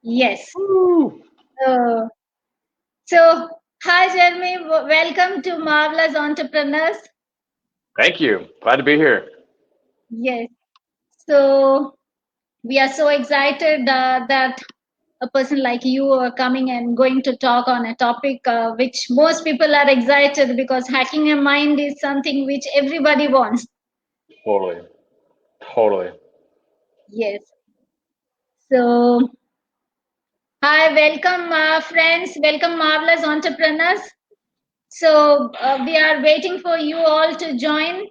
Yes. Woo! Uh, so, hi, Jeremy. Welcome to Marvelous Entrepreneurs. Thank you. Glad to be here. Yes. So, we are so excited that a person like you are coming and going to talk on a topic which most people are excited because hacking a mind is something which everybody wants. Totally. Totally. Yes. So, hi, welcome, friends. Welcome, Marvelous Entrepreneurs. So, we are waiting for you all to join.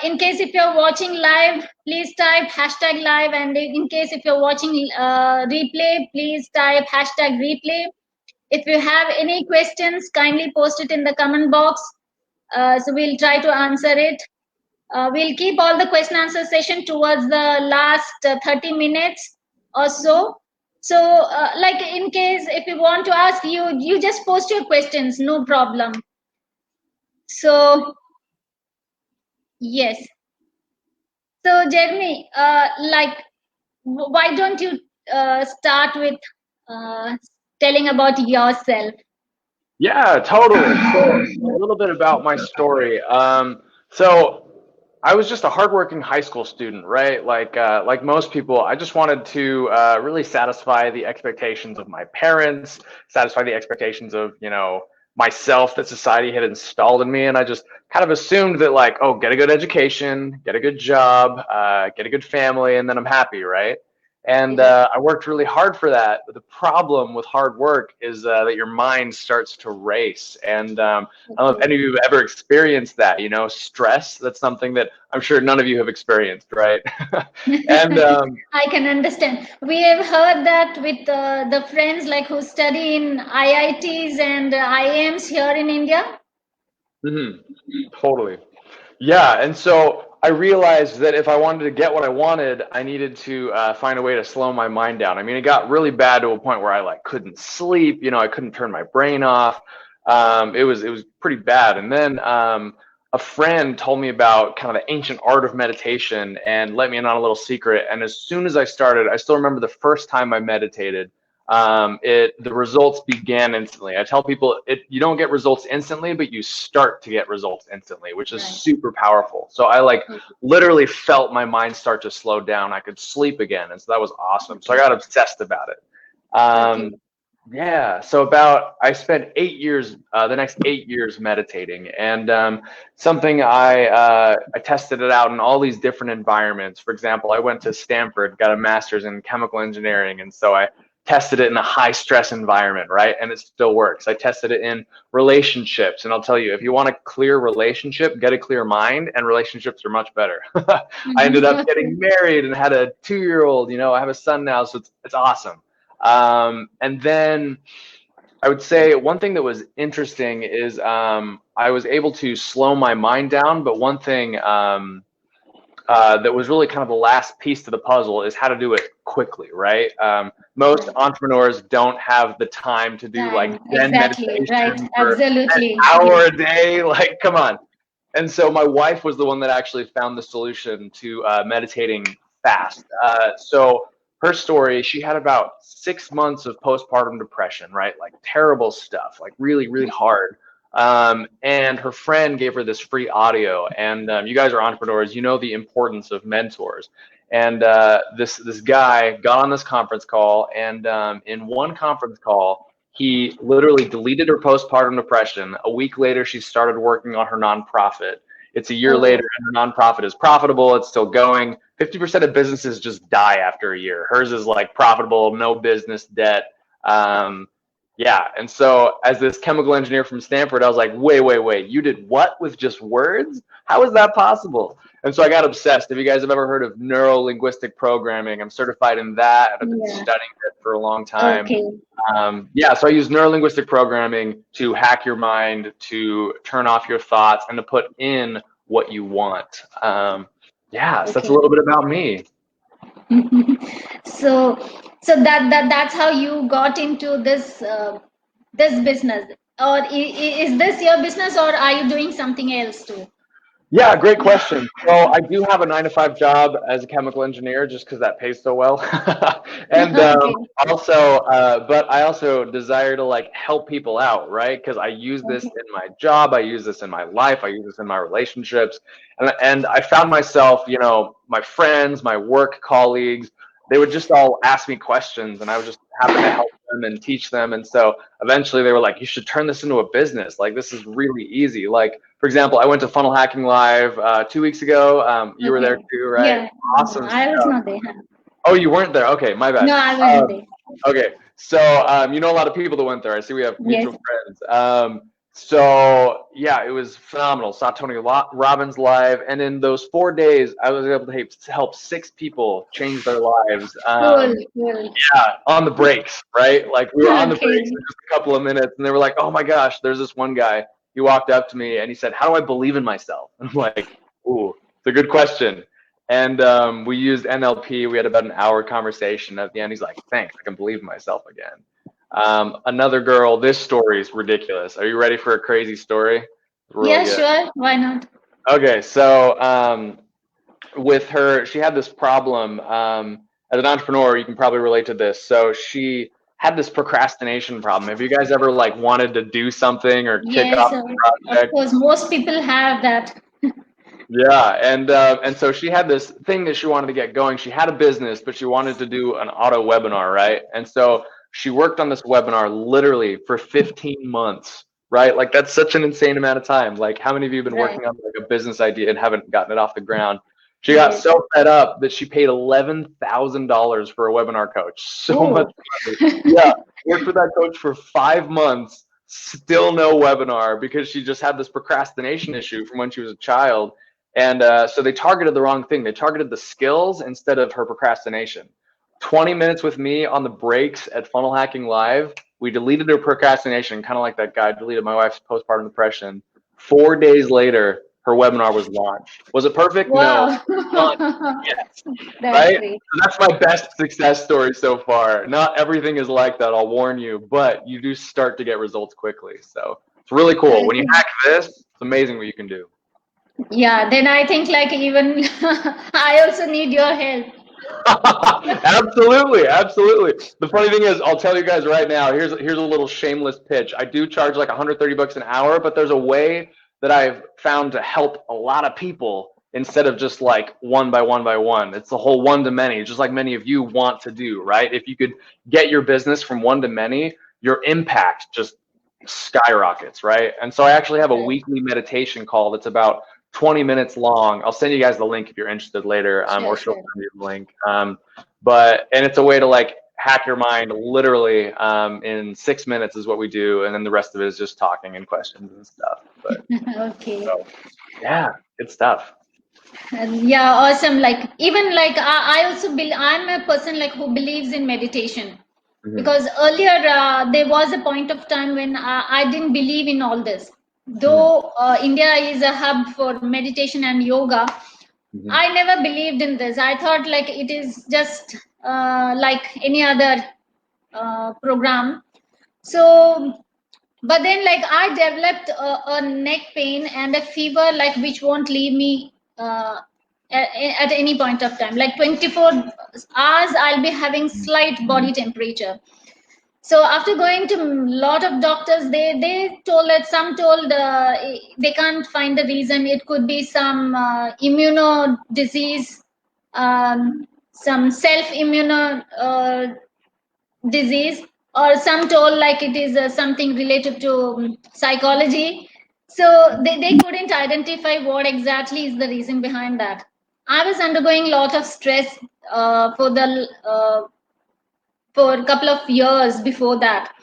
In case if you're watching live, please type hashtag live. And in case if you're watching replay, please type hashtag replay. If you have any questions, kindly post it in the comment box. So we'll try to answer it. We'll keep all the question answer session towards the last 30 minutes or so. So, like in case if you want to ask, you just post your questions, no problem. So, yes. So, Jeremy, why don't you start with uh, telling about yourself? Yeah, totally. So a little bit about my story. So I was just a hardworking high school student, right? Like most people, I just wanted to really satisfy the expectations of my parents, satisfy the expectations of, myself that society had installed in me. And I just kind of assumed that, like, oh, get a good education, get a good job, get a good family, and then I'm happy, right? And Yes. I worked really hard for that. But the problem with hard work is that your mind starts to race. And I don't know if Okay. any of you have ever experienced that, stress. That's something that I'm sure none of you have experienced, right? and I can understand. We have heard that with the friends like who study in IITs and IIMs here in India. mhm, totally. Yeah, and so I realized that if I wanted to get what I wanted, I needed to find a way to slow my mind down. I mean, it got really bad to a point where I like couldn't sleep. I couldn't turn my brain off. It was pretty bad. And then a friend told me about kind of the ancient art of meditation and let me in on a little secret. And as soon as I started, I still remember the first time I meditated. The results began instantly. I tell people you don't get results instantly, but you start to get results instantly, which is Right. super powerful. So I like Okay. literally felt my mind start to slow down. I could sleep again, and so that was awesome. So I Okay. got obsessed about it. Okay. Yeah, so about I spent 8 years, the next 8 years meditating, and something I tested it out in all these different environments. For example, I went to Stanford, got a master's in chemical engineering, and so I tested it in a high stress environment, right? And it still works. I tested it in relationships, and I'll tell you, if you want a clear relationship, get a clear mind, and relationships are much better. I ended up Okay. getting married and had a 2 year old. I have a son now, so it's awesome. And then I would say one thing that was interesting is I was able to slow my mind down, but one thing that was really kind of the last piece to the puzzle is how to do it quickly, right? Most Right. entrepreneurs don't have the time to do like Time. Zen Exactly. Right. meditation for an Absolutely. hour Yes. a day. Like, come on. And so my wife was the one that actually found the solution to meditating fast. So her story, she had about 6 months of postpartum depression, right? Like terrible stuff, like really, really hard. And her friend gave her this free audio. And you guys are entrepreneurs, you know the importance of mentors. And this guy got on this conference call, and in one conference call, he literally deleted her postpartum depression. A week later, she started working on her nonprofit. It's a year later, Oh. and her nonprofit is profitable. It's still going. 50% of businesses just die after a year. Hers is like profitable, no business debt. Um, yeah. And so, as this chemical engineer from Stanford, I was like, wait, wait, wait. You did what with just words? How is that possible? And so I got obsessed. Have you guys have ever heard of neuro linguistic programming? I'm certified in that. I've been Yeah. studying it for a long time. Okay. Yeah, so I use neurolinguistic programming to hack your mind, to turn off your thoughts, and to put in what you want. Yeah, so that's a Okay. little bit about me. So, that's how you got into this business, or is this your business, or are you doing something else too? Yeah, great question. So I do have a 9 to 5 job as a chemical engineer just because that pays so well. And Okay. also, but I also desire to like help people out, right? Because I use this Okay. in my job, I use this in my life, I use this in my relationships. And I found myself, my friends, my work colleagues, they would just all ask me questions and I would just happen to help them and teach them. And so eventually they were like, you should turn this into a business. Like, this is really easy. Like, for example, I went to Funnel Hacking Live 2 weeks ago. You were there Okay. too, right? Yeah. Awesome I was stuff. not there. Oh, you weren't there? Okay, my bad. No, I wasn't Um, there. okay, so you know a lot of people that went there. I see we have Yes. mutual friends. So yeah, it was phenomenal. Saw Tony Robbins live, and in those 4 days, I was able to help 6 people change their lives. Cool. Cool. Yeah, on the breaks, right? Like we were on the breaks Okay. for just a couple of minutes, and they were like, "Oh my gosh!" There's this one guy. He walked up to me and he said, "How do I believe in myself?" And I'm like, "Ooh, it's a good question." And we used NLP. We had about an hour conversation. At the end, he's like, "Thanks, I can believe in myself again." Another girl. This story is ridiculous. Are you ready for a crazy story? It's really Yeah, good. sure. Why not? Okay, so with her, she had this problem. As an entrepreneur, you can probably relate to this. So she had this procrastination problem. Have you guys ever like wanted to do something or kick Yes, off a of project? course. Most people have that. Yeah, and so she had this thing that she wanted to get going. She had a business, but she wanted to do an auto webinar, right? And so she worked on this webinar literally for 15 months, right? Like that's such an insane amount of time. Like how many of you have been Right. working on like a business idea and haven't gotten it off the ground? She got Yes. so fed up that she paid $11,000 for a webinar coach. So much Oh. money. Yeah, worked with that coach for 5 months, still no webinar because she just had this procrastination issue from when she was a child. And so they targeted the wrong thing. They targeted the skills instead of her procrastination. 20 minutes with me on the breaks at Funnel Hacking Live. We deleted her procrastination, kind of like that guy deleted my wife's postpartum depression. 4 days later, her webinar was launched. Was it perfect? No. Wow. Launched. Yes. That's Right? great. So that's my best success story so far. Not everything is like that, I'll warn you, but you do start to get results quickly. So it's really cool. When you hack this, it's amazing what you can do. Yeah, then I think like even I also need your help. Absolutely, absolutely. The funny thing is, I'll tell you guys right now. Here's a little shameless pitch. I do charge like 130 bucks an hour, but there's a way that I've found to help a lot of people instead of just like one by one by one. It's the whole one to many, just like many of you want to do, right? If you could get your business from one to many, your impact just skyrockets, right? And so I actually have a weekly meditation call that's about 20 minutes long. I'll send you guys the link if you're interested later, Sure, or she'll sure. send you the link. And it's a way to like hack your mind literally in 6 minutes is what we do, and then the rest of it is just talking and questions and stuff. But Okay. so, yeah, good stuff. Yeah, awesome. Like even like I also I'm a person like who believes in meditation because earlier there was a point of time when I didn't believe in all this. Though India is a hub for meditation and yoga, I never believed in this. I thought like it is just like any other program. So, but then like I developed a neck pain and a fever like which won't leave me at any point of time. Like 24 hours, I'll be having slight body temperature. So after going to a lot of doctors, they told that some told they can't find the reason. It could be some immuno disease, some self-immuno disease, or some told like it is something related to psychology. So they couldn't identify what exactly is the reason behind that. I was undergoing a lot of stress for a couple of years before that.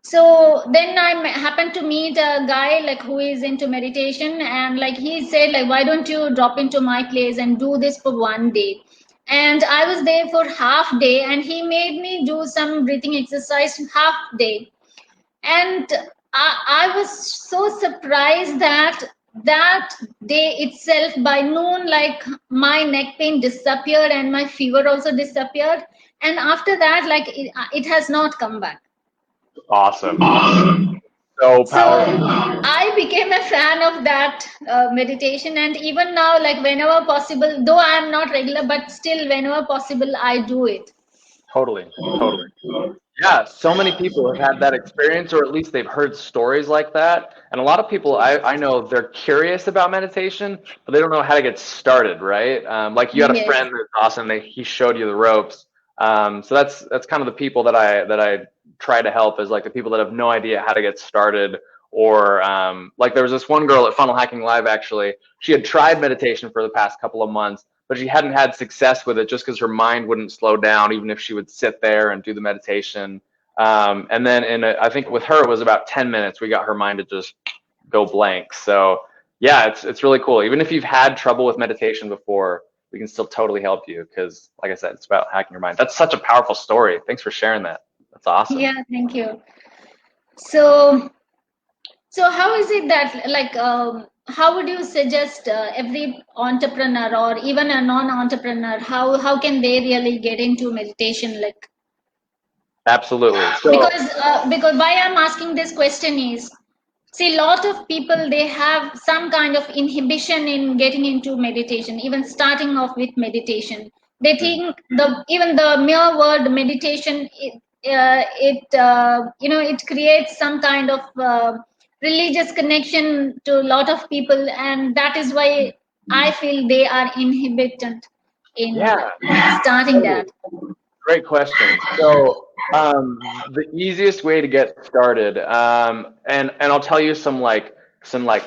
So then I happened to meet a guy like who is into meditation, and like he said like, why don't you drop into my place and do this for one day? And I was there for half day, and he made me do some breathing exercise half day. And I was so surprised that that day itself by noon, like my neck pain disappeared and my fever also disappeared. And after that, like it has not come back. Awesome. So So powerful. I became a fan of that meditation, and even now, like whenever possible, though I'm not regular, but still whenever possible, I do it. Totally, totally. Yeah, so many people have had that experience, or at least they've heard stories like that. And a lot of people I know they're curious about meditation, but they don't know how to get started, right? Like you had a Yes. friend that's awesome, he showed you the ropes. So that's kind of the people that I try to help is like the people that have no idea how to get started. Or like there was this one girl at Funnel Hacking Live actually. She had tried meditation for the past couple of months, but she hadn't had success with it just because her mind wouldn't slow down, even if she would sit there and do the meditation. And then I think with her, it was about 10 minutes. We got her mind to just go blank. So yeah, it's really cool. Even if you've had trouble with meditation before, we can still totally help you because, like I said, it's about hacking your mind. That's such a powerful story. Thanks for sharing that. That's awesome. Yeah, thank you. So, so how is it that like how would you suggest every entrepreneur or even a non-entrepreneur how can they really get into meditation like Absolutely. So because why I'm asking this question is see a lot of people they have some kind of inhibition in getting into meditation even starting off with meditation they think the even the mere word meditation it creates some kind of religious connection to a lot of people and that is why I feel they are inhibited in yeah, starting totally. that. Great question. So the easiest way to get started, and I'll tell you some like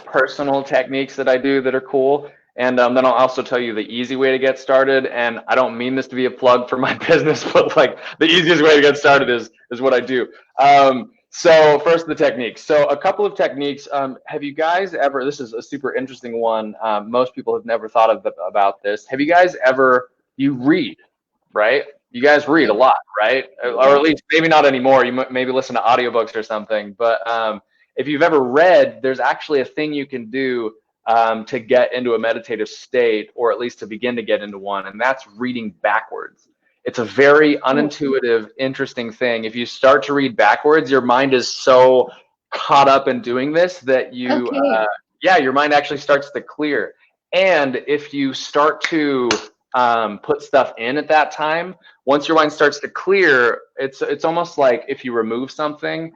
personal techniques that I do that are cool, and then I'll also tell you the easy way to get started. And I don't mean this to be a plug for my business, but like the easiest way to get started is what I do. So first the techniques. So a couple of techniques. Have you guys ever? This is a super interesting one. Most people have never thought of about this. Have you guys ever? You read, right? You guys read a lot, right? Or at least maybe not anymore. You maybe listen to audiobooks or something. But if you've ever read, there's actually a thing you can do to get into a meditative state, or at least to begin to get into one, and that's reading backwards. It's a very unintuitive, interesting thing. If you start to read backwards, your mind is so caught up in doing this that Okay. yeah, your mind actually starts to clear. And if you start to put stuff in at that time, once your mind starts to clear, it's almost like if you remove something,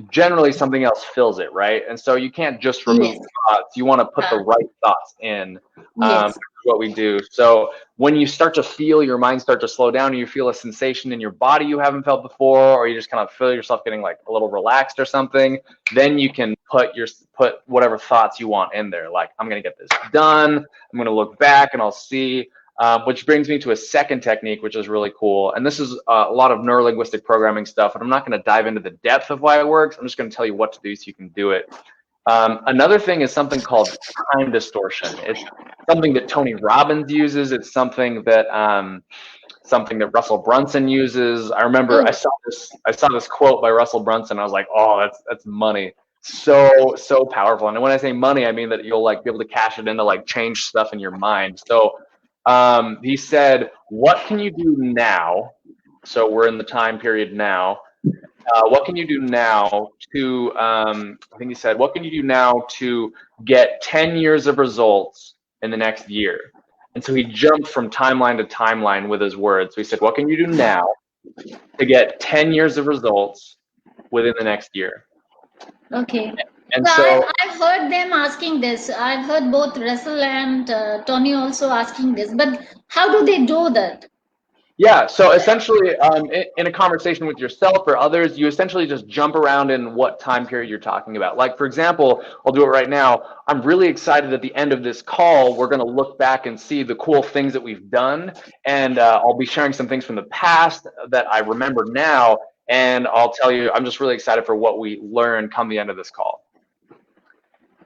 generally something else fills it, right? And so you can't just remove Yes. thoughts. You want to put the right thoughts in. Yes. What we do. So when you start to feel your mind start to slow down, and you feel a sensation in your body you haven't felt before, or you just kind of feel yourself getting like a little relaxed or something, then you can put whatever thoughts you want in there. Like, I'm gonna get this done. I'm gonna look back and I'll see. Which brings me to a second technique, which is really cool. And this is a lot of neurolinguistic programming stuff. And I'm not going to dive into the depth of why it works. I'm just going to tell you what to do so you can do it. Another thing is something called time distortion. It's something that Tony Robbins uses. It's something that Russell Brunson uses. I remember Oh, I saw this quote by Russell Brunson. I was like, oh, that's money. So powerful. And when I say money, I mean that you'll like be able to cash it in to like change stuff in your mind. So he said, what can you do now? So we're in the time period now. What can you do now to, I think he said, what can you do now to get 10 years of results in the next year? And so he jumped from timeline to timeline with his words. So he said, what can you do now to get 10 years of results within the next year? okay. And So so I've heard them asking this. I've heard both Russell and Tony also asking this. But how do they do that? yeah, so essentially, in a conversation with yourself or others, you essentially just jump around in what time period you're talking about. Like, for example, I'll do it right now. I'm really excited at the end of this call, we're going to look back and see the cool things that we've done. And I'll be sharing some things from the past that I remember now. And I'll tell you, I'm just really excited for what we learn come the end of this call.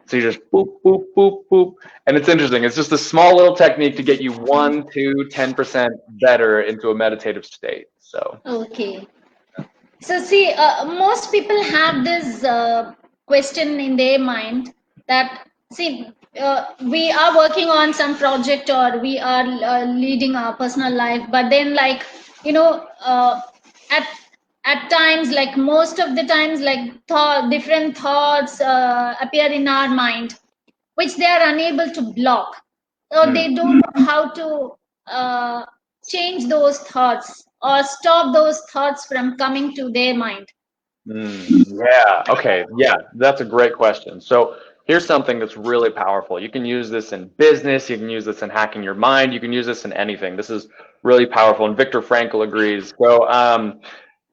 So you just boop, boop, boop, boop. And it's interesting. It's just a small little technique to get you 1 to 10% better into a meditative state. So Okay. So see, most people have this question in their mind that see, we are working on some project or we are leading our personal life, but then like you know, at at times, like most of the times, like different thoughts appear in our mind, which they are unable to block, or they don't know how to change those thoughts or stop those thoughts from coming to their mind. Yeah. Okay. Yeah. That's a great question. So here's something that's really powerful. You can use this in business. You can use this in hacking your mind. You can use this in anything. This is really powerful. And Viktor Frankl agrees. So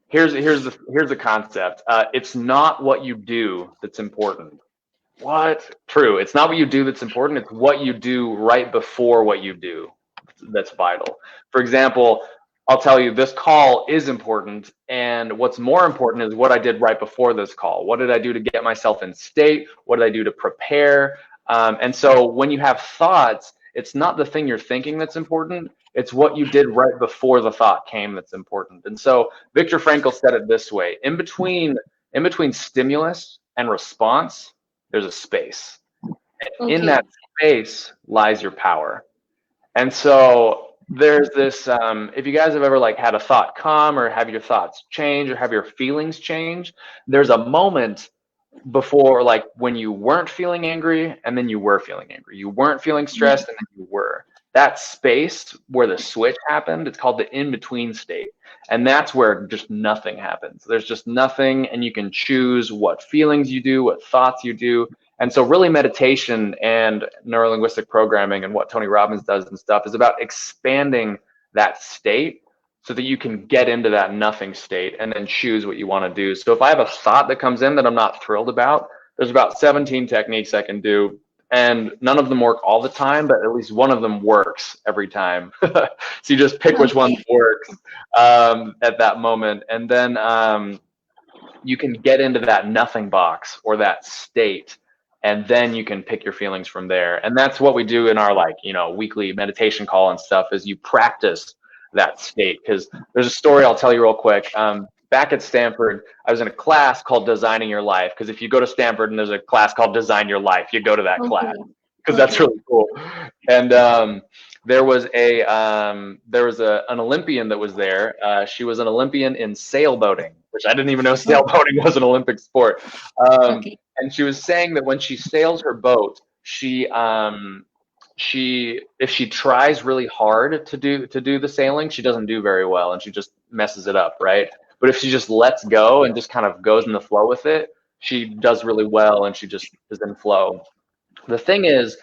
here's the concept. It's not what you do that's important. What? True. It's not what you do that's important. It's what you do right before what you do that's vital. For example, I'll tell you this call is important, and what's more important is what I did right before this call. What did I do to get myself in state? What did I do to prepare? And so when you have thoughts, it's not the thing you're thinking that's important. It's what you did right before the thought came that's important. And so Viktor Frankl said it this way: in between stimulus and response, there's a space. And in that space lies your power. And so there's this, if you guys have ever like had a thought come or have your thoughts change or have your feelings change, there's a moment before, like when you weren't feeling angry and then you were feeling angry. You weren't feeling stressed and then you were. That space where the switch happened, it's called the in-between state. And that's where just nothing happens. There's just nothing, and you can choose what feelings you do, what thoughts you do. And so really meditation and neurolinguistic programming and what Tony Robbins does and stuff is about expanding that state so that you can get into that nothing state and then choose what you want to do. So if I have a thought that comes in that I'm not thrilled about, there's about 17 techniques I can do, and none of them work all the time, but at least one of them works every time. So you just pick which one works at that moment, and then you can get into that nothing box or that state, and then you can pick your feelings from there. And that's what we do in our weekly meditation call and stuff, is you practice that state. Because there's a story I'll tell you real quick. Back at Stanford, I was in a class called Designing Your Life. Because if you go to Stanford and there's a class called Design Your Life, you go to that class, because that's really cool. And there was an Olympian that was there. She was an Olympian in sailboating, which I didn't even know sailboating was an Olympic sport. And she was saying that when she sails her boat, if she tries really hard to do the sailing, she doesn't do very well, and she just messes it up, right? But if she just lets go and just kind of goes in the flow with it, she does really well, and she just is in flow. The thing is,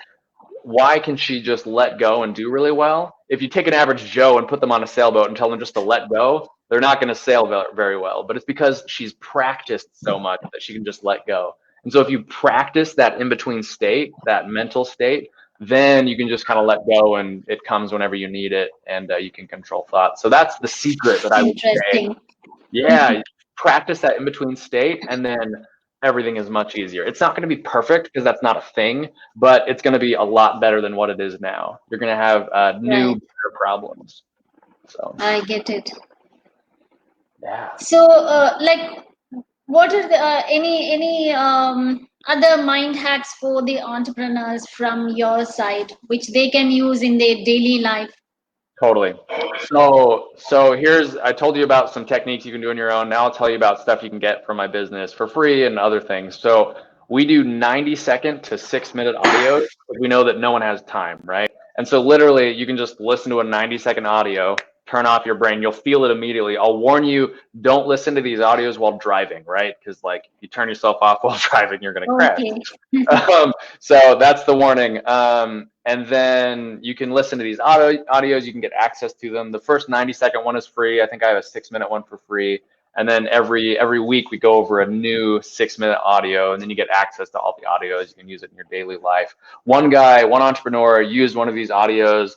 why can she just let go and do really well? If you take an average Joe and put them on a sailboat and tell them just to let go, they're not going to sail very well. But it's because she's practiced so much that she can just let go. And so if you practice that in-between state, that mental state, then you can just kind of let go, and it comes whenever you need it, and you can control thoughts. So that's the secret that I would say. Yeah, practice that in-between state, and then everything is much easier. It's not going to be perfect, because that's not a thing, but it's going to be a lot better than what it is now. You're going to have new better problems. So I get it. Yeah. So, what are the, any other mind hacks for the entrepreneurs from your side, which they can use in their daily life? Totally. So I told you about some techniques you can do on your own. Now I'll tell you about stuff you can get from my business for free and other things. So we do 90-second to 6-minute audio. We know that no one has time, right? And so literally you can just listen to a 90-second audio, turn off your brain. You'll feel it immediately. I'll warn you, don't listen to these audios while driving, right? Because like if you turn yourself off while driving, you're going to crash. So that's the warning. And then you can listen to these audios. You can get access to them. The first 90-second one is free. I think I have a 6-minute one for free. And then every week we go over a new 6-minute audio, and then you get access to all the audios. You can use it in your daily life. One entrepreneur used one of these audios.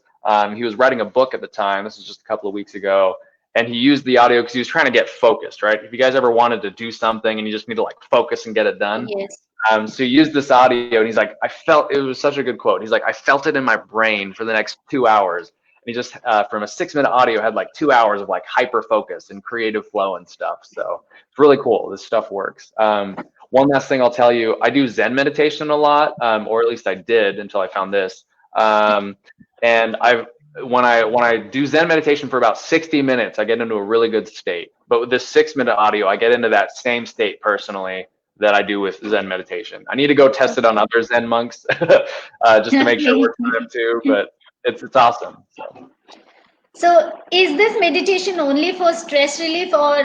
He was writing a book at the time. This was just a couple of weeks ago. And he used the audio because he was trying to get focused, right? If you guys ever wanted to do something and you just need to like focus and get it done. Yes. So he used this audio, and he's like, it was such a good quote. He's like, I felt it in my brain for the next 2 hours. And he just, from a 6-minute audio, had like 2 hours of like hyper focus and creative flow and stuff. So it's really cool. This stuff works. One last thing I'll tell you, I do Zen meditation a lot, or at least I did until I found this. And when I do Zen meditation for about 60 minutes, I get into a really good state. But with this 6 minute audio, I get into that same state personally that I do with Zen meditation. I need to go test it on other Zen monks just to make sure it works for them too. But it's awesome. So, is this meditation only for stress relief, or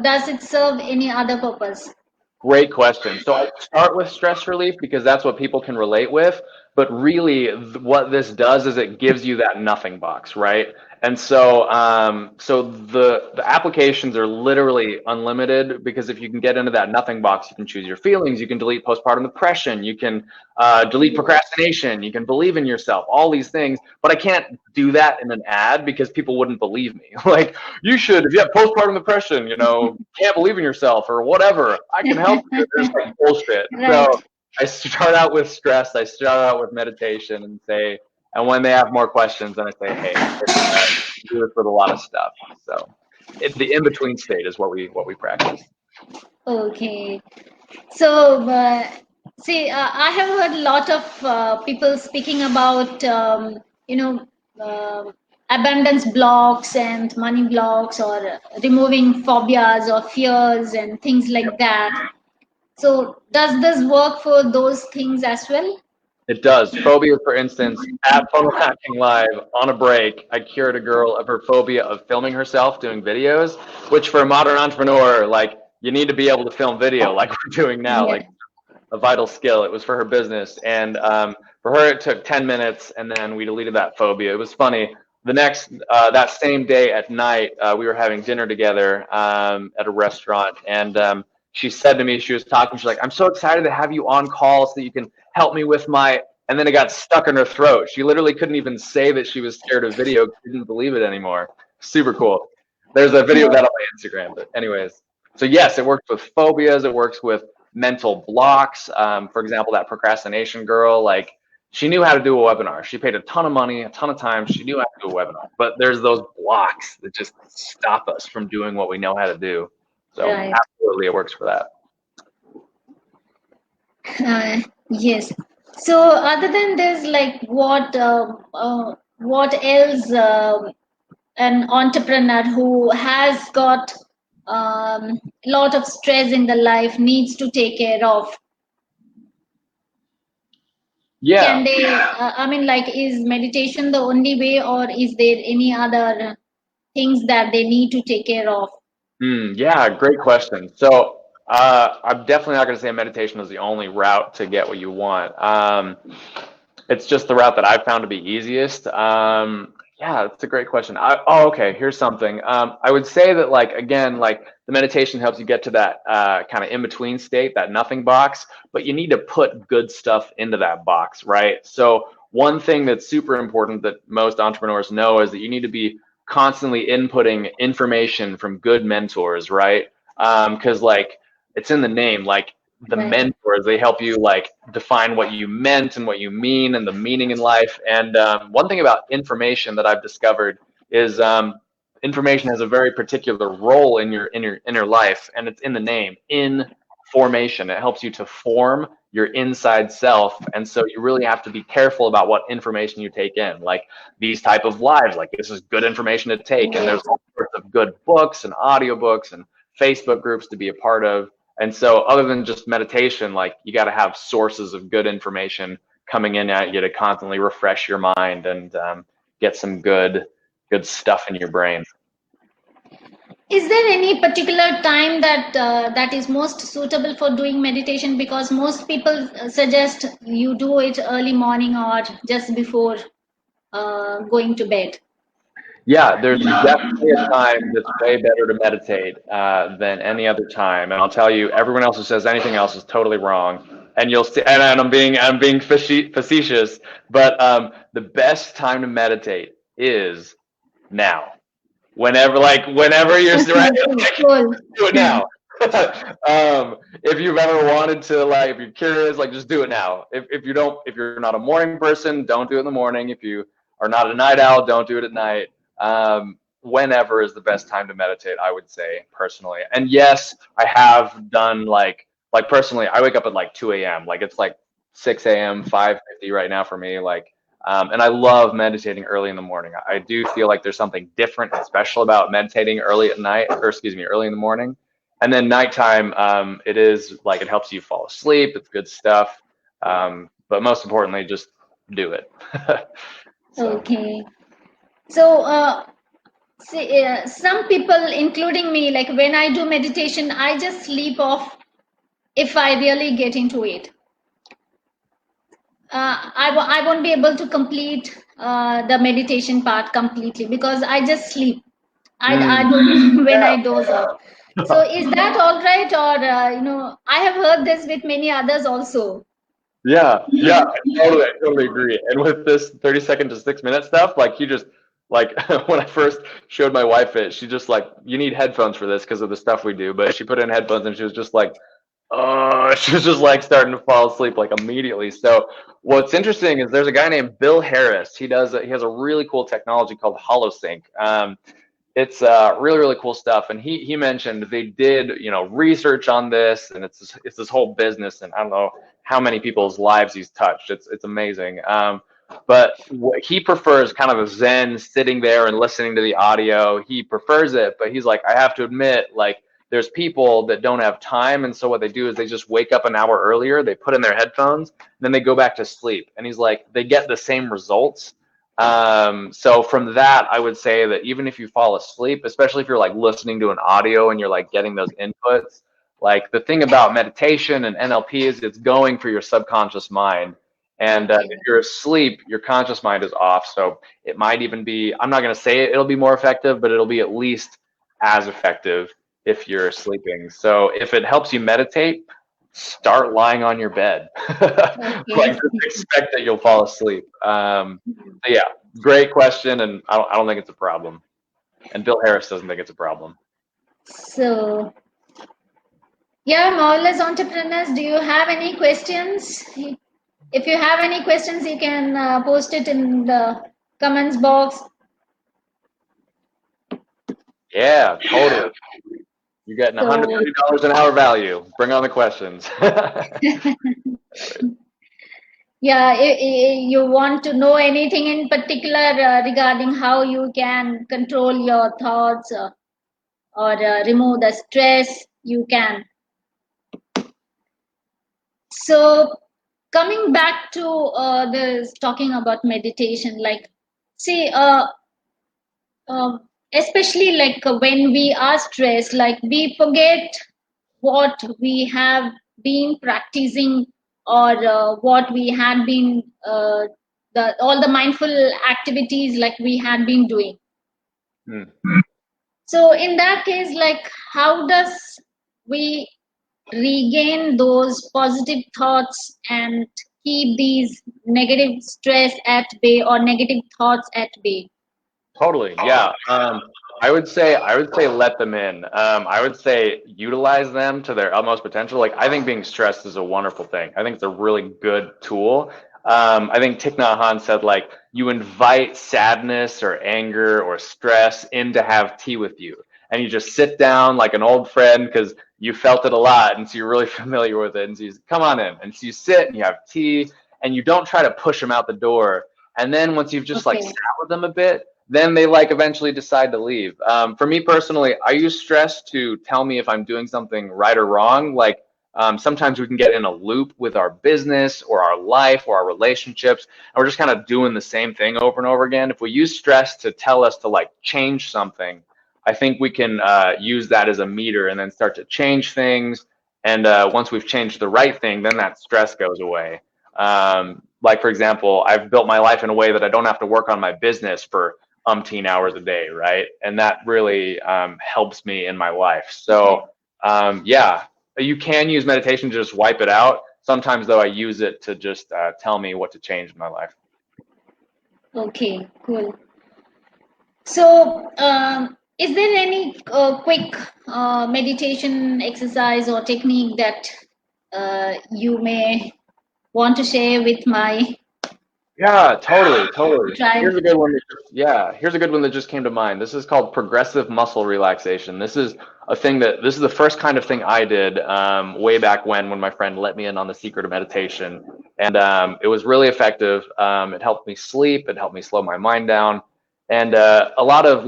does it serve any other purpose? Great question. So I start with stress relief because that's what people can relate with. But really, what this does is it gives you that nothing box, right? And so, the applications are literally unlimited because if you can get into that nothing box, you can choose your feelings, you can delete postpartum depression, you can delete procrastination, you can believe in yourself, all these things. But I can't do that in an ad because people wouldn't believe me. Like, you should, if you have postpartum depression, can't believe in yourself or whatever, I can help you. There's like bullshit. Right. So I start out with stress, I start out with meditation and when they have more questions, then I say, hey, do this with a lot of stuff. So the in-between state is what we practice. Okay. So, see, I have heard a lot of people speaking about, abundance blocks and money blocks, or removing phobias or fears and things like that. So, does this work for those things as well? It does. Phobia, for instance, at Funnel Hacking Live on a break, I cured a girl of her phobia of filming herself doing videos, which for a modern entrepreneur, like, you need to be able to film video like we're doing now, Yeah. like a vital skill. It was for her business. And for her, it took 10 minutes and then we deleted that phobia. It was funny. The next, that same day at night, we were having dinner together at a restaurant. And she said to me, she was talking, she's like, I'm so excited to have you on call so that you can help me with my, and then it got stuck in her throat. She literally couldn't even say that she was scared of video, didn't believe it anymore. Super cool. There's a video of that on my Instagram. But anyways, so yes, it works with phobias. It works with mental blocks. For example, that procrastination girl, like, she knew how to do a webinar. She paid a ton of money, a ton of time. She knew how to do a webinar, but there's those blocks that just stop us from doing what we know how to do. So Right. absolutely, it works for that. Yes. So, other than this, like, what else an entrepreneur who has got lot of stress in the life needs to take care of? Yeah. Can they? I mean, like, is meditation the only way, or is there any other things that they need to take care of? Yeah, great question. So I'm definitely not going to say meditation is the only route to get what you want. It's just the route that I've found to be easiest. Yeah, that's a great question. Okay, here's something. I would say that, like, again, like, the meditation helps you get to that kind of in-between state, that nothing box, but you need to put good stuff into that box, right? So one thing that's super important that most entrepreneurs know is that you need to be constantly inputting information from good mentors, right? Because, like, it's in the name, like, the Right. mentors, they help you, like, define what you meant and what you mean and the meaning in life. And one thing about information that I've discovered is information has a very particular role in your life, and it's in the name, in formation. It helps you to form your inside self, and so you really have to be careful about what information you take in. Like, these type of lives, like, this is good information to take, and there's all sorts of good books and audiobooks and Facebook groups to be a part of. And so, other than just meditation, like, you got to have sources of good information coming in at you to constantly refresh your mind and get some good stuff in your brain. Is there any particular time that that is most suitable for doing meditation? Because most people suggest you do it early morning or just before going to bed. Yeah, there's definitely a time that's way better to meditate than any other time, and I'll tell you, everyone else who says anything else is totally wrong. And you'll see, and I'm being facetious, but the best time to meditate is now. Whenever you're ready, Cool. do it now. If you've ever wanted to, like, if you're curious, like, just do it now. If you're not a morning person, don't do it in the morning. If you are not a night owl, don't do it at night. Whenever is the best time to meditate, I would say, personally. And yes, I have done, like personally, I wake up at like 2 a.m. Like, it's like 6 a.m., 5:50 right now for me. Like, And I love meditating early in the morning. I do feel like there's something different and special about meditating early at night, or excuse me, early in the morning. And then nighttime, it is like it helps you fall asleep. It's good stuff. But most importantly, just do it. Okay. So, see, some people, including me, like when I do meditation, I just sleep off if I really get into it. I won't be able to complete the meditation part completely because I just sleep. I don't when I doze off. So is that all right? Or, I have heard this with many others also. Yeah, I totally agree. And with this 30-second to 6-minute stuff, like you just like when I first showed my wife it, she just like, you need headphones for this because of the stuff we do. But she put in headphones and she was just like, oh, she was just like starting to fall asleep like immediately. So what's interesting is there's a guy named Bill Harris. He has a really cool technology called HoloSync. It's really cool stuff, and he mentioned they did research on this, and it's this whole business, and I don't know how many people's lives he's touched. It's amazing. But he prefers kind of a zen, sitting there and listening to the audio. He prefers it, but he's like, I have to admit, like there's people that don't have time, and so what they do is they just wake up an hour earlier, they put in their headphones, and then they go back to sleep. And he's like, they get the same results. So from that, I would say that even if you fall asleep, especially if you're like listening to an audio and you're like getting those inputs, like the thing about meditation and NLP is it's going for your subconscious mind. And if you're asleep, your conscious mind is off. So it might even be, I'm not going to say it'll be more effective, but it'll be at least as effective if you're sleeping. So if it helps you meditate, start lying on your bed. Like just expect that you'll fall asleep. Yeah, great question, and I don't think it's a problem. And Bill Harris doesn't think it's a problem. So, yeah, Marvelous Entrepreneurs, do you have any questions? If you have any questions, you can post it in the comments box. Yeah, totally. You're getting $150 an hour value. Bring on the questions. Yeah, you want to know anything in particular regarding how you can control your thoughts or remove the stress, you can. So coming back to this talking about meditation, like see, especially like when we are stressed, like we forget what we have been practicing or what we had been all the mindful activities like we had been doing. So in that case, like how does we regain those positive thoughts and keep these negative stress at bay or negative thoughts at bay? Totally, yeah. I would say let them in. I would say utilize them to their utmost potential. Like I think being stressed is a wonderful thing. I think it's a really good tool. I think Thich Nhat Hanh said like you invite sadness or anger or stress in to have tea with you, and you just sit down like an old friend because you felt it a lot, and so you're really familiar with it. And so you come on in, and so you sit and you have tea, and you don't try to push them out the door. And then once you've just like sat with them a bit, then they like eventually decide to leave. For me personally, I use stress to tell me if I'm doing something right or wrong. Like sometimes we can get in a loop with our business or our life or our relationships, and we're just kind of doing the same thing over and over again. If we use stress to tell us to like change something, I think we can use that as a meter and then start to change things. And once we've changed the right thing, then that stress goes away. Like for example, I've built my life in a way that I don't have to work on my business for umpteen hours a day, right? And that really helps me in my life. So yeah, you can use meditation to just wipe it out. Sometimes though, I use it to just tell me what to change in my life. Okay, cool. So is there any quick meditation exercise or technique that you may want to share with my? Yeah, totally. Here's a good one. Here's a good one that just came to mind. This is called progressive muscle relaxation. This is this is the first kind of thing I did way back when my friend let me in on the secret of meditation. And it was really effective. It helped me sleep. It helped me slow my mind down. And a lot of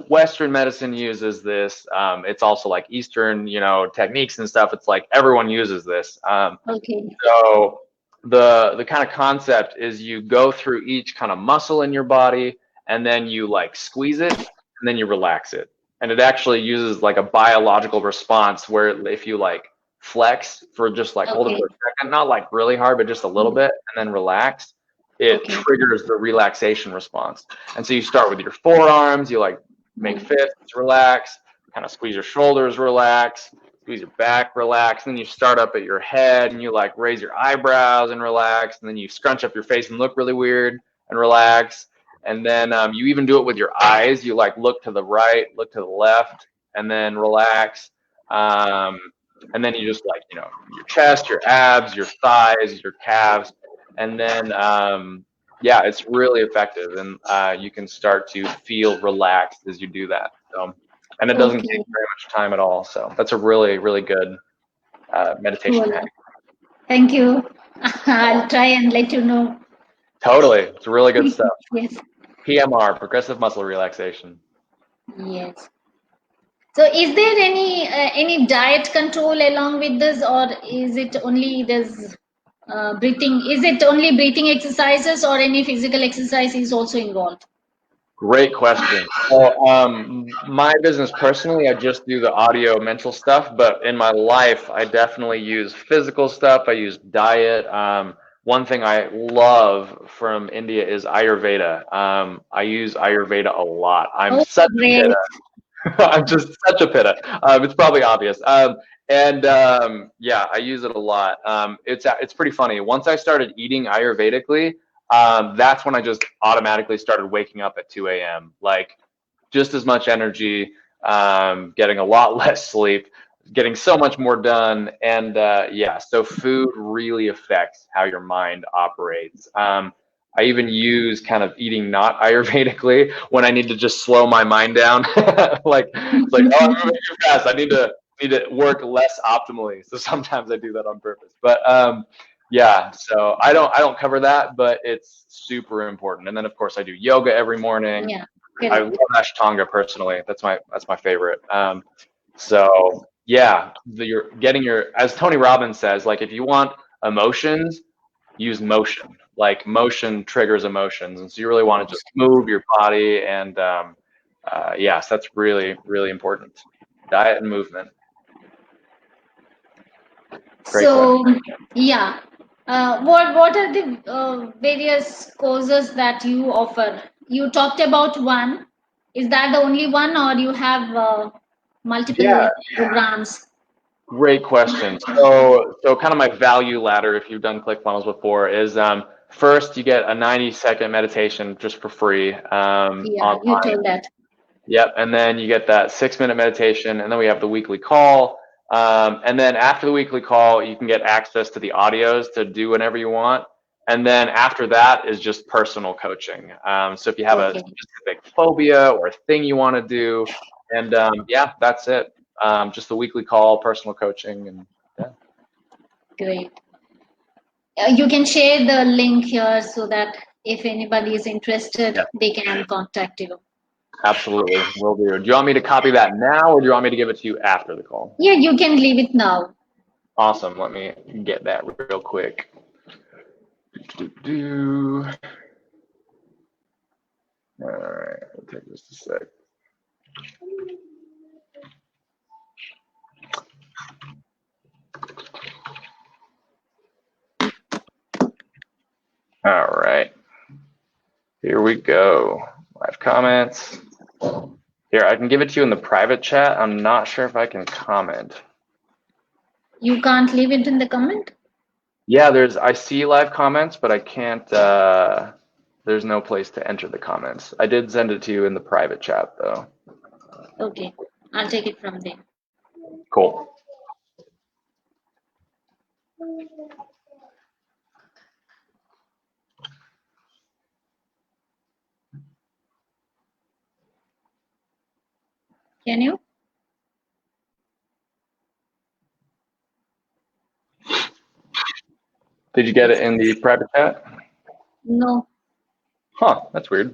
Western medicine uses this. It's also like Eastern, techniques and stuff. It's like everyone uses this. Okay. So the kind of concept is you go through each kind of muscle in your body, and then you like squeeze it, and then you relax it. And it actually uses like a biological response where if you like flex for just like hold it for a second, not like really hard, but just a little bit, and then relax, it triggers the relaxation response. And so you start with your forearms, you like make fists, relax, kind of squeeze your shoulders, relax, squeeze your back, relax. And then you start up at your head and you like raise your eyebrows and relax. And then you scrunch up your face and look really weird and relax. And then you even do it with your eyes. You like look to the right, look to the left, and then relax. And then you just like, your chest, your abs, your thighs, your calves. And then, yeah, it's really effective. And you can start to feel relaxed as you do that. So, and it doesn't take very much time at all. So that's a really, really good meditation hack. Thank you. I'll try and let you know. Totally. It's really good stuff. Yes. PMR, progressive muscle relaxation. Yes. So is there any diet control along with this, or is it only this breathing? Is it only breathing exercises, or any physical exercise is also involved? Great question. So, my business personally, I just do the audio mental stuff, but in my life, I definitely use physical stuff. I use diet. One thing I love from India is Ayurveda. I use Ayurveda a lot. I'm such a pitta. I'm just such a pitta. It's probably obvious. Yeah, I use it a lot. It's pretty funny. Once I started eating Ayurvedically, that's when I just automatically started waking up at 2 a.m. Like just as much energy, getting a lot less sleep, getting so much more done. And yeah, so food really affects how your mind operates. I even use kind of eating not Ayurvedically when I need to just slow my mind down. Like it's like, oh, I'm moving too fast. I need to work less optimally. So sometimes I do that on purpose. But yeah, so I don't cover that, but it's super important. And then of course I do yoga every morning. Yeah. I love Ashtanga personally. That's my favorite. So yeah, you're getting as Tony Robbins says, like if you want emotions, use motion. Like motion triggers emotions, and so you really want to just move your body. And yes, that's really, really important. Diet and movement. Great question. Yeah, what are the various courses that you offer? You talked about one. Is that the only one, or you have multiple programs? Great question. So kind of my value ladder, if you've done ClickFunnels before, is first you get a 90-second meditation just for free. Yeah, you told that. Yep, and then you get that 6-minute meditation, and then we have the weekly call. And then after the weekly call, you can get access to the audios to do whenever you want. And then after that is just personal coaching. So if you have a specific phobia or a thing you want to do, and yeah, that's it. Just the weekly call, personal coaching, and yeah. Great. You can share the link here so that if anybody is interested, they can contact you. Absolutely, will do. Do you want me to copy that now, or do you want me to give it to you after the call? Yeah, you can leave it now. Awesome. Let me get that real quick. All right, it'll take just a sec. All right, here we go. Live comments. Here, I can give it to you in the private chat. I'm not sure if I can comment. You can't leave it in the comment? Yeah, I see live comments, but I can't, there's no place to enter the comments. I did send it to you in the private chat though. Okay, I'll take it from there. Cool. Can you? Did you get it in the private chat? No. Huh, that's weird.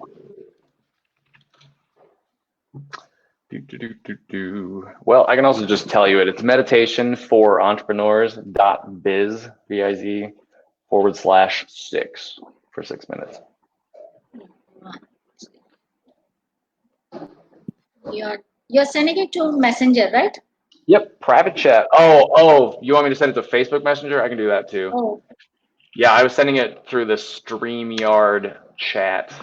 Well, I can also just tell you it. It's meditationforentrepreneurs.biz, B-I-Z, /6 for 6 minutes. You're sending it to Messenger, right? Yep, private chat. Oh, you want me to send it to Facebook Messenger? I can do that too. Oh. Yeah, I was sending it through the StreamYard chat.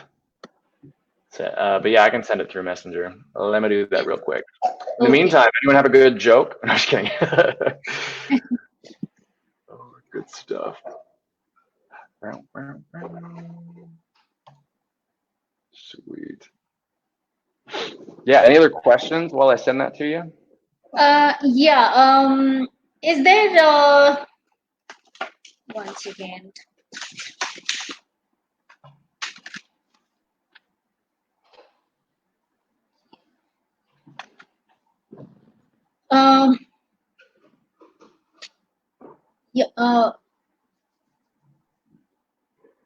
But yeah, I can send it through Messenger. Let me do that real quick. In the meantime, anyone have a good joke? I'm just kidding. Oh, good stuff. Sweet. Yeah, any other questions while I send that to you? Yeah. Is there one second. Yeah.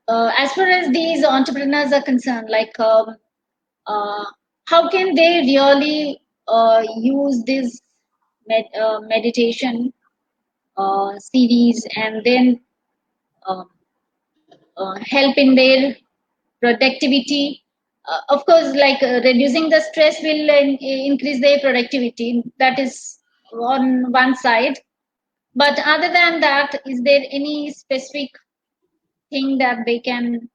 As far as these entrepreneurs are concerned, like how can they really use this meditation series and then help in their productivity? Of course, like reducing the stress will increase their productivity. That is on one side. But other than that, is there any specific thing that they can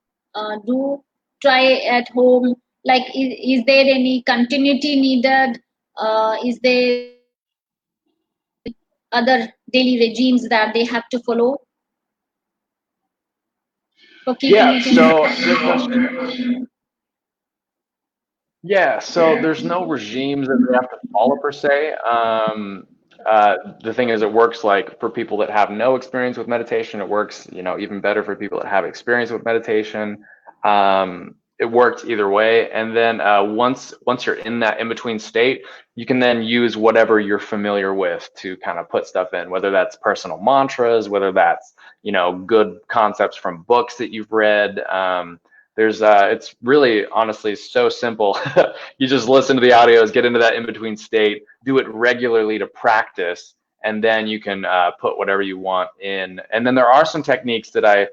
try at home? Like, is there any continuity needed? Is there other daily regimes that they have to follow for keeping it in? Good question. Yeah, so there's no regimes that they have to follow per se. The thing is, it works like for people that have no experience with meditation. It works, even better for people that have experience with meditation. It works either way. And then once you're in that in between state, you can then use whatever you're familiar with to kind of put stuff in, whether that's personal mantras, whether that's good concepts from books that you've read. It's really honestly so simple. You just listen to the audios, get into that in-between state, do it regularly to practice, and then you can put whatever you want in. And then there are some techniques that I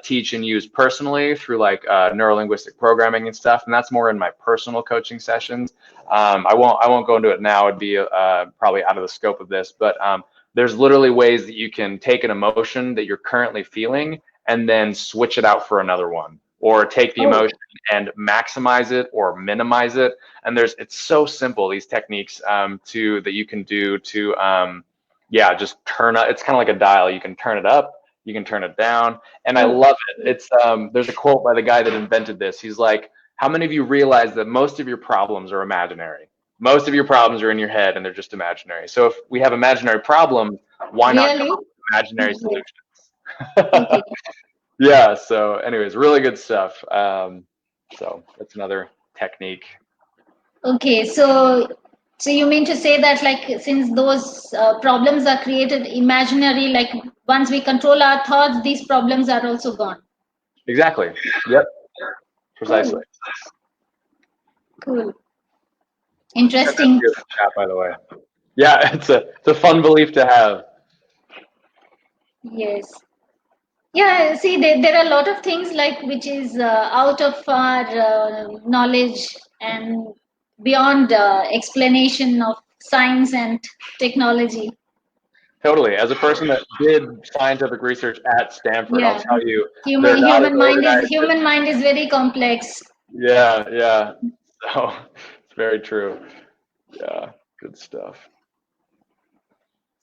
teach and use personally through like neuro-linguistic programming and stuff, and that's more in my personal coaching sessions. I won't go into it now. It'd be probably out of the scope of this, but there's literally ways that you can take an emotion that you're currently feeling and then switch it out for another one, or take the emotion and maximize it or minimize it. And it's so simple, these techniques that you can do to just turn up. It's kind of like a dial. You can turn it up, you can turn it down, and I love it. It's there's a quote by the guy that invented this. He's like, how many of you realize that most of your problems are imaginary? Most of your problems are in your head and they're just imaginary. So if we have imaginary problems, why not come up with imaginary solutions? Yeah, so anyways, really good stuff. So that's another technique. Okay, so you mean to say that, like, since those problems are created imaginary, like once we control our thoughts, these problems are also gone? Exactly. Yep. Precisely. Cool. Interesting. Good chat, by the way. Yeah, it's a fun belief to have. Yes. Yeah, see, there are a lot of things like which is out of our knowledge and beyond explanation of science and technology. Totally. As a person that did scientific research at Stanford, I'll tell you, human mind is very complex. Yeah. So it's very true. Yeah, good stuff.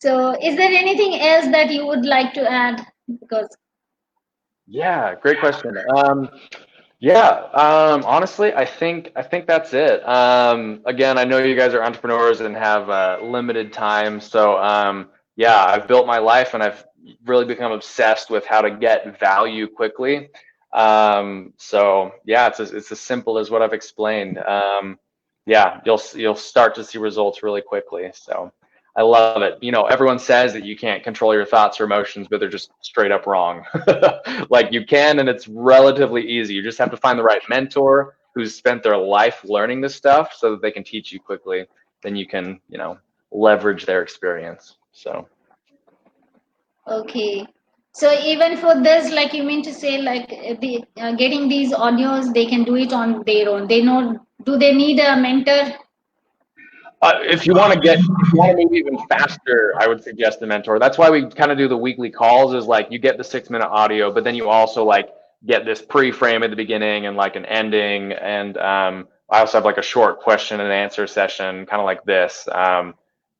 So, is there anything else that you would like to add? Yeah, great question. Honestly, I think that's it. Again, I know you guys are entrepreneurs and have limited time, so I've built my life and I've really become obsessed with how to get value quickly. It's as simple as what I've explained. You'll start to see results really quickly. So I love it. You know, everyone says that you can't control your thoughts or emotions, but they're just straight up wrong. Like you can, and it's relatively easy. You just have to find the right mentor who's spent their life learning this stuff so that they can teach you quickly. Then you can, you know, leverage their experience. So. Okay. So even for this, like you mean to say, like getting these audios, they can do it on their own. They know, do they need a mentor? If you want to move even faster, I would suggest a mentor. That's why we kind of do the weekly calls. Is like you get the 6 minute audio, but then you also like get this pre-frame at the beginning and like an ending. And I also have like a short question and answer session, kind of like this.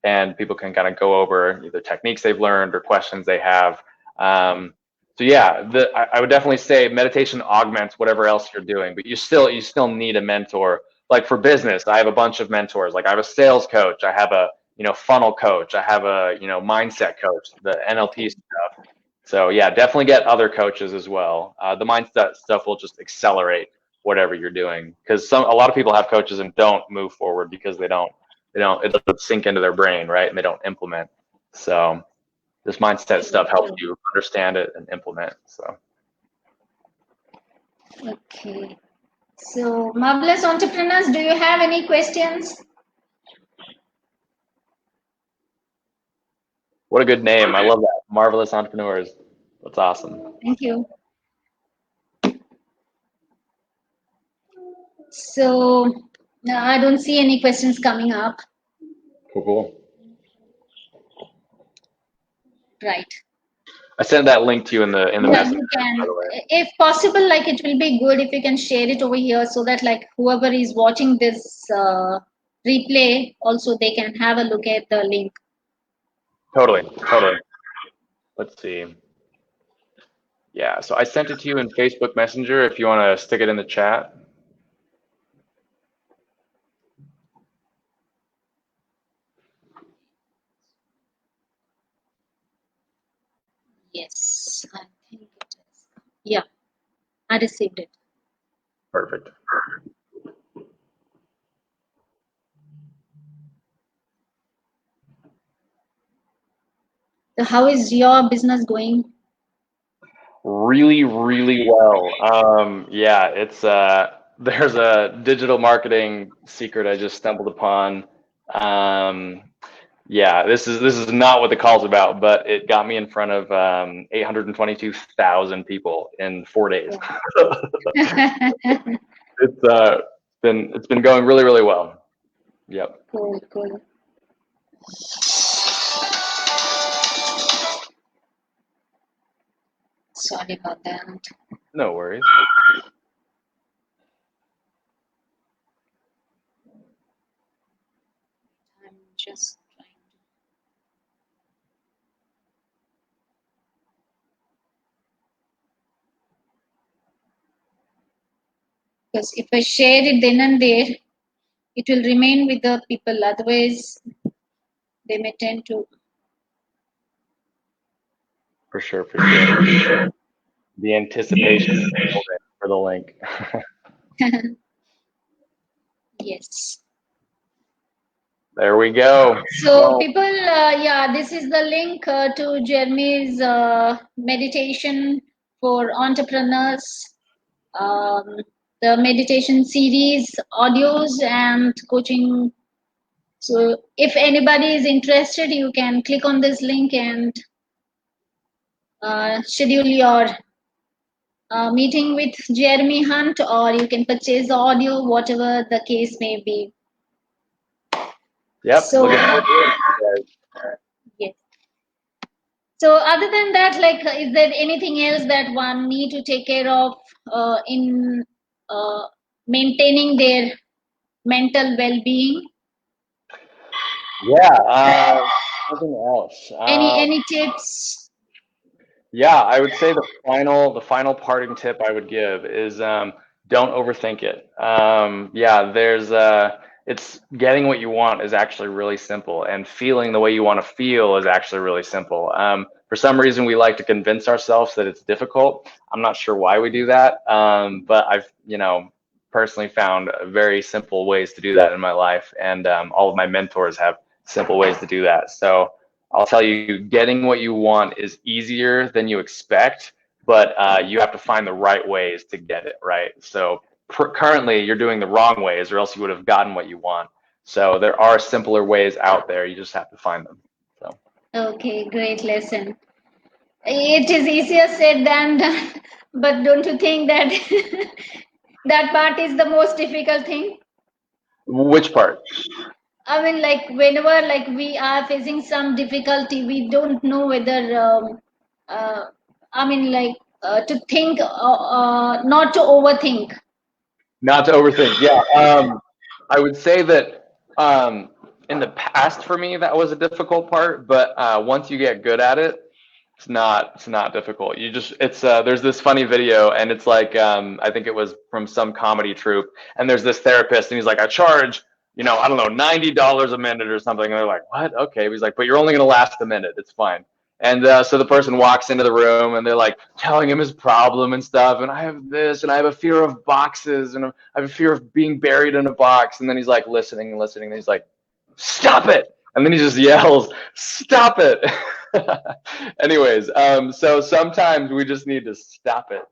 And people can kind of go over either techniques they've learned or questions they have. So yeah, I would definitely say meditation augments whatever else you're doing, but you still need a mentor. Like for business, I have a bunch of mentors. Like I have a sales coach, I have a, you know, funnel coach, I have a, you know, mindset coach, the NLP stuff. So yeah, definitely get other coaches as well. The mindset stuff will just accelerate whatever you're doing, because a lot of people have coaches and don't move forward because it doesn't sink into their brain, right? And they don't implement. So this mindset stuff helps you understand it and implement. So. Okay. So, Marvelous Entrepreneurs, do you have any questions? What a good name. I love that. Marvelous Entrepreneurs. That's awesome. Thank you. So, no, I don't see any questions coming up. Cool. Right. I sent that link to you in the message. You can, if possible, like it will be good if you can share it over here so that like whoever is watching this replay, also they can have a look at the link. Totally. Let's see. Yeah, so I sent it to you in Facebook Messenger if you want to stick it in the chat. Yes, I think it is. Yeah, I received it. Perfect. So how is your business going? Really, really well. Yeah, it's there's a digital marketing secret I just stumbled upon. Yeah, this is not what the call's about, but it got me in front of 822,000 people in 4 days. It's been going really, really well. Yep. Cool. Sorry about that. No worries. I'm just trying to. Because if I share it then and there, it will remain with the people. Otherwise, they may tend to. For sure. The anticipation for the link. Yes. There we go. So people, yeah, this is the link to Jeremy's meditation for entrepreneurs, the meditation series, audios, and coaching. So if anybody is interested, you can click on this link and schedule your meeting with Jeremy Hunt, or you can purchase the audio, whatever the case may be. Yep. So, yes. So other than that, like, is there anything else that one need to take care of in maintaining their mental well-being? Yeah. Nothing else. Any tips? Yeah, I would say the final parting tip I would give is don't overthink it. Yeah, it's getting what you want is actually really simple, and feeling the way you want to feel is actually really simple. For some reason, we like to convince ourselves that it's difficult. I'm not sure why we do that, but I've personally found very simple ways to do that in my life, and all of my mentors have simple ways to do that. So I'll tell you, getting what you want is easier than you expect, but you have to find the right ways to get it, right? So currently you're doing the wrong ways, or else you would have gotten what you want. So there are simpler ways out there. You just have to find them. So. Okay, great lesson. It is easier said than done, but don't you think that that part is the most difficult thing? Which part? I mean, like whenever like we are facing some difficulty, we don't know whether I mean, like to think, not to overthink. Not to overthink. Yeah. I would say that in the past for me that was a difficult part, but once you get good at it, it's not difficult. You just there's this funny video, and it's like I think it was from some comedy troupe, and there's this therapist, and he's like, I charge, I don't know, $90 a minute or something, and they're like, what? Okay. He's like, but you're only gonna last a minute. It's fine. And so the person walks into the room, and they're like telling him his problem and stuff, and I have this, and I have a fear of boxes, and I have a fear of being buried in a box. And then he's like listening and listening, and he's like, stop it. And then he just yells, stop it. Anyways, so sometimes we just need to stop it.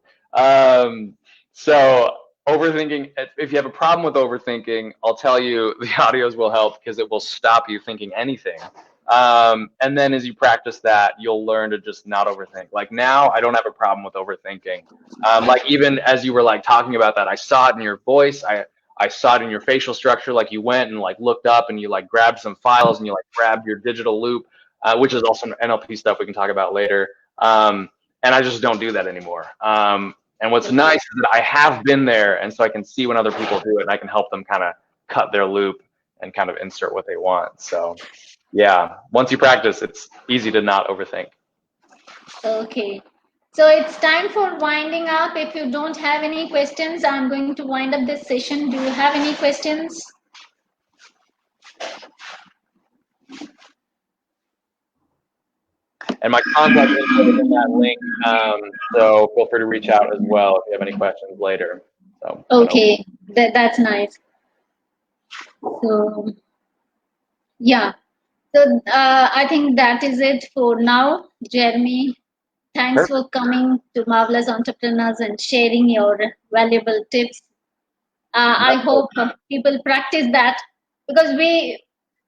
So overthinking, if you have a problem with overthinking, I'll tell you the audios will help because it will stop you thinking anything. And then as you practice that, you'll learn to just not overthink. Like now, I don't have a problem with overthinking. Like even as you were like talking about that, I saw it in your voice. I saw it in your facial structure. Like you went and like looked up and you like grabbed some files and you like grabbed your digital loop, which is also NLP stuff we can talk about later. And I just don't do that anymore. And what's nice is that I have been there, and so I can see when other people do it, and I can help them kind of cut their loop and kind of insert what they want. So yeah, once you practice, it's easy to not overthink. Okay. So it's time for winding up. If you don't have any questions, I'm going to wind up this session. Do you have any questions? And my contact info is in that link, so feel free to reach out as well if you have any questions later. So okay, that's nice. So yeah, so I think that is it for now, Jeremy. Thanks for coming to Marvelous Entrepreneurs and sharing your valuable tips. I hope people practice that, because we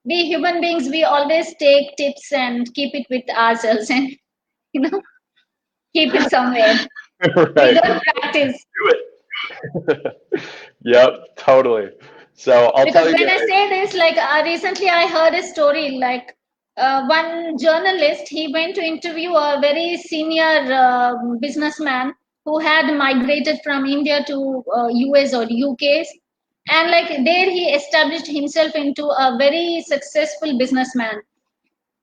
human beings, we always take tips and keep it with ourselves and keep it somewhere. Right. We don't practice. Do it. Yep, totally. So I'll tell you. Because when I say this, like recently I heard a story, like one journalist, he went to interview a very senior businessman who had migrated from India to US or UK, and like there he established himself into a very successful businessman.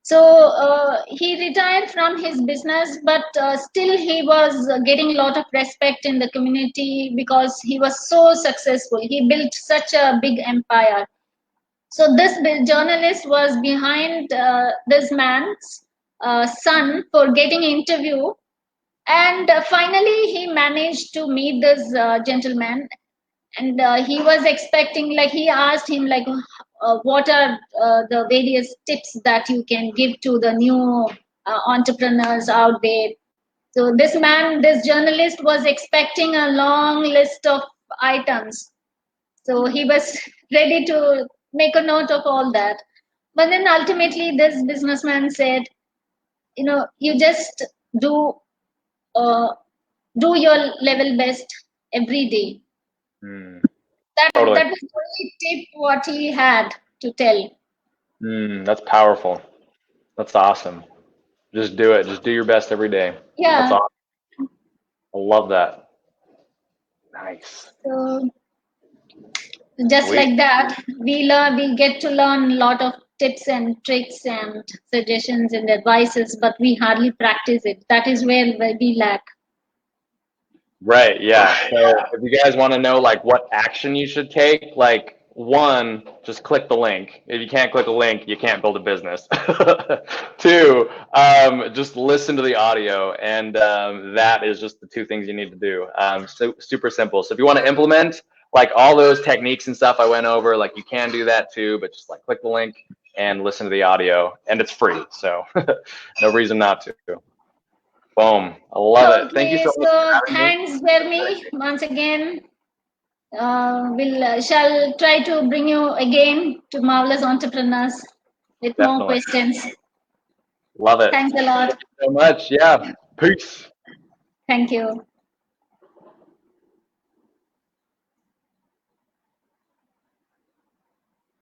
So he retired from his business, but still he was getting a lot of respect in the community because he was so successful. He built such a big empire. So this journalist was behind this man's son for getting interview, and finally he managed to meet this gentleman, and he was expecting, like he asked him like what are the various tips that you can give to the new entrepreneurs out there. So this journalist was expecting a long list of items, so he was ready to make a note of all that. But then ultimately this businessman said, you just do your level best every day. Totally. That was the only tip what he had to tell. That's powerful. That's awesome. Just do it. Just do your best every day. Yeah. That's awesome. I love that. Nice. So just like that, we get to learn a lot of tips and tricks and suggestions and advices, but we hardly practice it. That is where we lack. Right. Yeah. So if you guys want to know like what action you should take, like one, just click the link. If you can't click a link, you can't build a business. Two, just listen to the audio, and that is just the two things you need to do. So super simple. So if you want to implement like all those techniques and stuff I went over, like you can do that too, but just like click the link and listen to the audio, and it's free, so no reason not to. Boom. I love it. Thank you so much. So thanks, Jeremy, once again. We'll shall try to bring you again to Marvelous Entrepreneurs with more Definitely. questions. Love it. Thanks a lot. Thank you so much. Yeah. Peace. Thank you.